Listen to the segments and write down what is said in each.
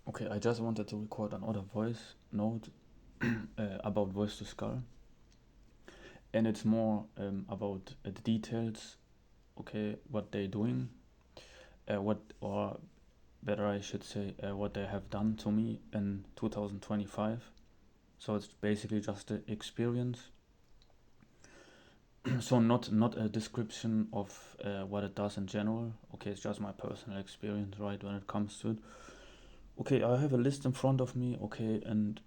Okay, I just wanted to record another voice note about voice to skull, and it's more about the details. Okay, what they're doing, what or better I should say, what they have done to me in 2025. So it's basically just the experience. So not a description of what it does in general. Okay, it's just my personal experience, right? When it comes to it. Okay, I have a list in front of me. Okay, and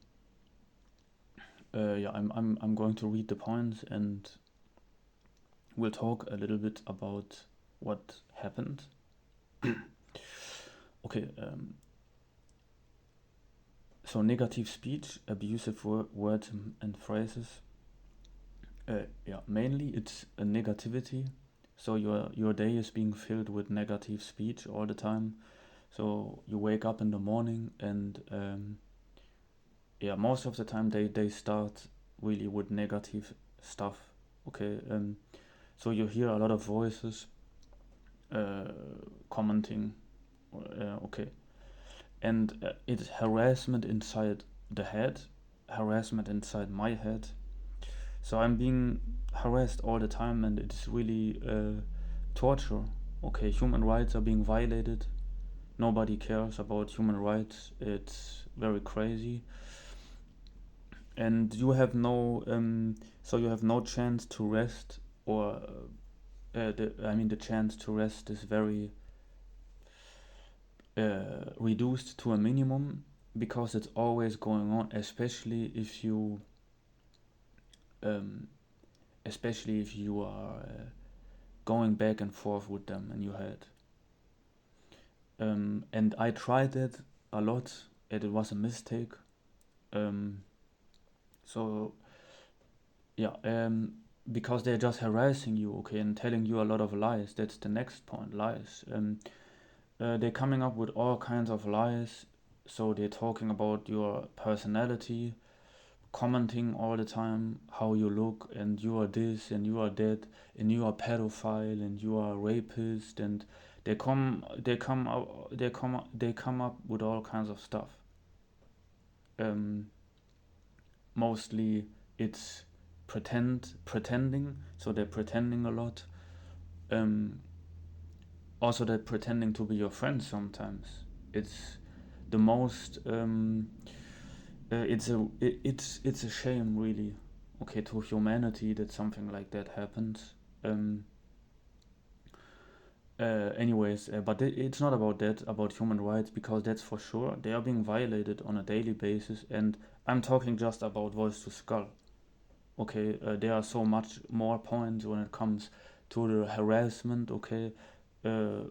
yeah, I'm going to read the points and we'll talk a little bit about what happened. Okay, so negative speech, abusive words and phrases. Yeah, mainly it's a negativity. So your day is being filled with negative speech all the time. So you wake up in the morning and yeah, most of the time they start really with negative stuff. Okay, so you hear a lot of voices uh, commenting. Okay, and it's harassment inside the head, harassment inside my head. So I'm being harassed all the time, and it's really torture. Okay, human rights are being violated. Nobody cares about human rights. It's very crazy, and you have no so you have no chance to rest, or I mean the chance to rest is very reduced to a minimum because it's always going on, um, especially if you are going back and forth with them in your head. And I tried it a lot, and it was a mistake. Um, so yeah, because they're just harassing you, okay, and telling you a lot of lies. That's the next point, lies. They're coming up with all kinds of lies. So they're talking about your personality, commenting all the time how you look, and you are this and you are that, and you are pedophile and you are rapist, and they come up with all kinds of stuff. Um, Mostly it's pretending, so they're pretending a lot. Um, Also they're pretending to be your friend sometimes. It's the most it's a shame really, okay, to humanity that something like that happens. Um, Anyways, but it's not about that, about human rights, because that's for sure they are being violated on a daily basis, and I'm talking just about voice to skull. Okay, there are so much more points when it comes to the harassment. Okay, uh,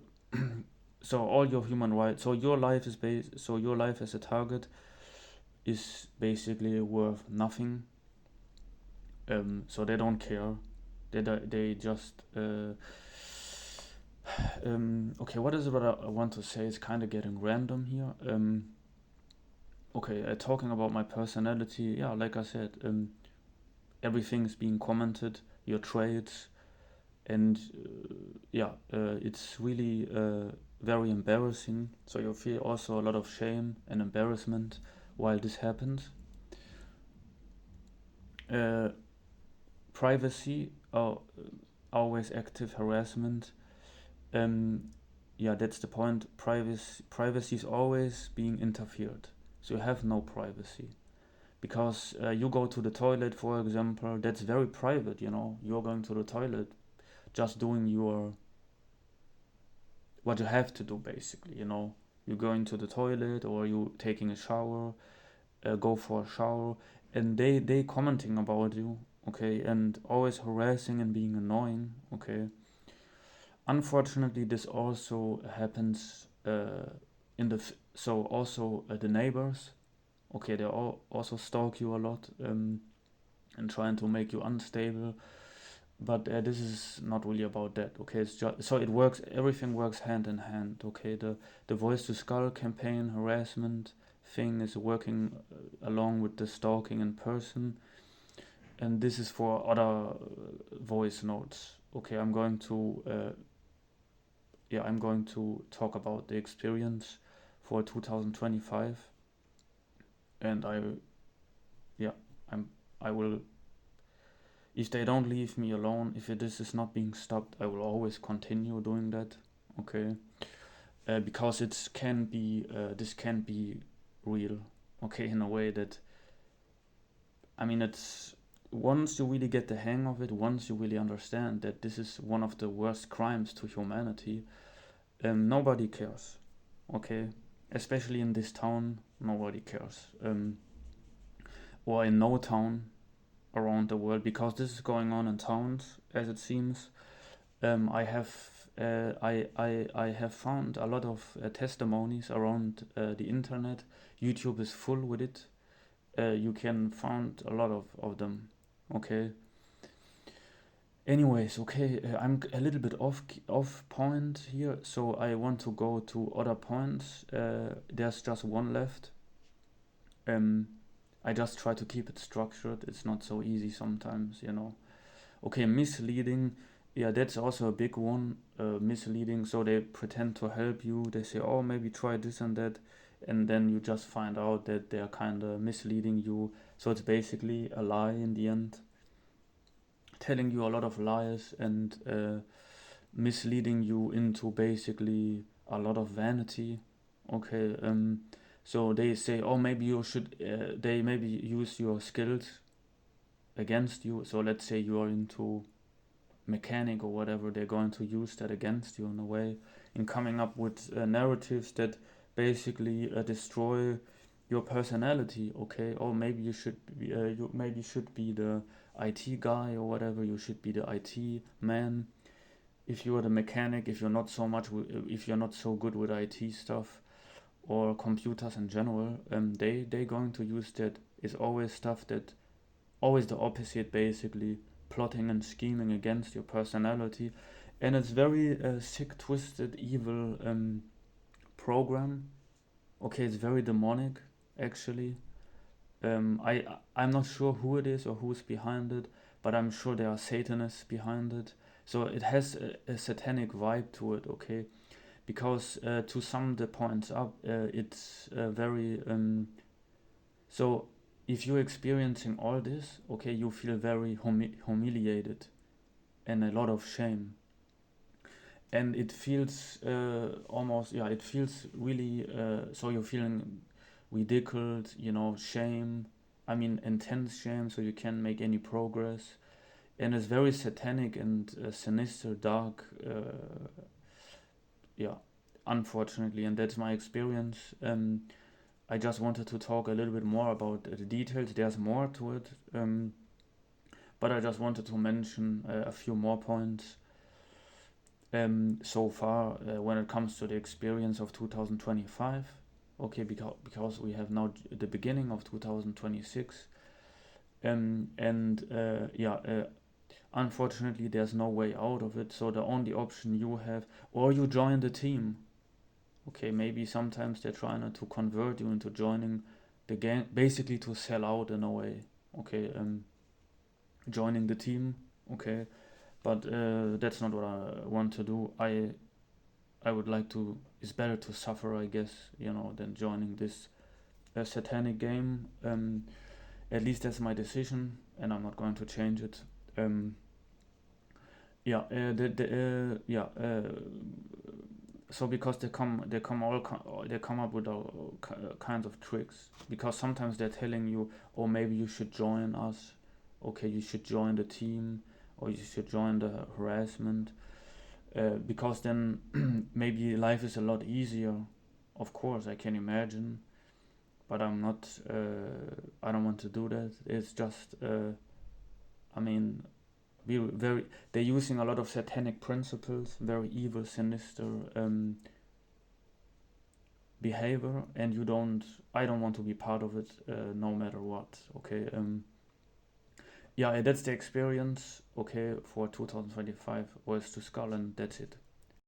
so all your human rights, so your life is based, so your life as a target is basically worth nothing. So they don't care. They just okay. What is it? What I want to say? It's kind of getting random here. Okay, talking about my personality. Yeah, like I said, everything's being commented. Your traits, and yeah, it's really very embarrassing. So you feel also a lot of shame and embarrassment while this happens. Uh, Privacy, always active harassment. Um, yeah, that's the point. Privacy is always being interfered. So you have no privacy because you go to the toilet, for example. That's very private. You're going to the toilet, just doing your what you have to do basically. You're going to the toilet or you taking a shower, go for a shower, and they commenting about you, okay, and always harassing and being annoying, okay. Unfortunately, this also happens so also the neighbors, okay, they all also stalk you a lot, and trying to make you unstable. But this is not really about that, okay. It's just so it works. Everything works hand in hand, okay. The voice to skull campaign harassment thing is working along with the stalking in person, and this is for other voice notes. Okay, I'm going to talk about the experience for 2025, and yeah, I will, if they don't leave me alone, if this is not being stopped, I will always continue doing that. Okay, because this can be real. Okay, in a way that, I mean, it's once you really get the hang of it, once you really understand that this is one of the worst crimes to humanity, nobody cares. Okay, especially in this town, nobody cares. Or in no town around the world, because this is going on in towns, as it seems. I have found a lot of testimonies around the internet. YouTube is full with it. You can find a lot of them. Okay. Anyways, okay, I'm a little bit off point here, so I want to go to other points. There's just one left. Um, I just try to keep it structured. It's not so easy sometimes, you know. Okay, misleading. Yeah, that's also a big one. Misleading. So they pretend to help you. They say, "Oh, maybe try this and that," and then you just find out that they're kind of misleading you. So it's basically a lie in the end, telling you a lot of lies and misleading you into basically a lot of vanity. Okay. So they say, "Oh, maybe you should." They maybe use your skills against you. So let's say you are into mechanic or whatever, they're going to use that against you in a way, in coming up with narratives that basically destroy your personality. Okay, or maybe you should be the IT guy or whatever. You should be the IT man. If you are the mechanic, if you're not so good with IT stuff or computers in general, they going to use that. Is always stuff that always the opposite, basically plotting and scheming against your personality, and it's very sick, twisted, evil program. Okay, it's very demonic, actually. I'm not sure who it is or who's behind it, but I'm sure there are Satanists behind it. So it has a satanic vibe to it. Okay, because to sum the points up, it's very so if you're experiencing all this, okay, you feel very humiliated and a lot of shame. And it feels almost, yeah, it feels really, so you're feeling ridiculed, you know, shame. I mean, intense shame, so you can't make any progress. And it's very satanic and sinister, dark, yeah, unfortunately. And that's my experience. I just wanted to talk a little bit more about the details. There's more to it, but I just wanted to mention a few more points so far when it comes to the experience of 2025. Okay, because we have now the beginning of 2026, and unfortunately, there's no way out of it. So the only option you have, or you join the team. Okay, maybe sometimes they're trying to convert you into joining the gang, basically to sell out in a way. Okay, joining the team. Okay, but that's not what I want to do. I would like to. It's better to suffer, I guess, you know, than joining this satanic game. At least that's my decision, and I'm not going to change it. Yeah, yeah. So because they come up with all kinds of tricks, because sometimes they're telling you, oh, maybe you should join us. Okay, you should join the team, or you should join the harassment, because then maybe life is a lot easier. Of course, I can imagine, but I'm not. I don't want to do that. It's just. I mean, they're using a lot of satanic principles, very evil, sinister behavior, and I don't want to be part of it, no matter what. Okay. Yeah, that's the experience. Okay, for 2025 was to Skull, and that's it.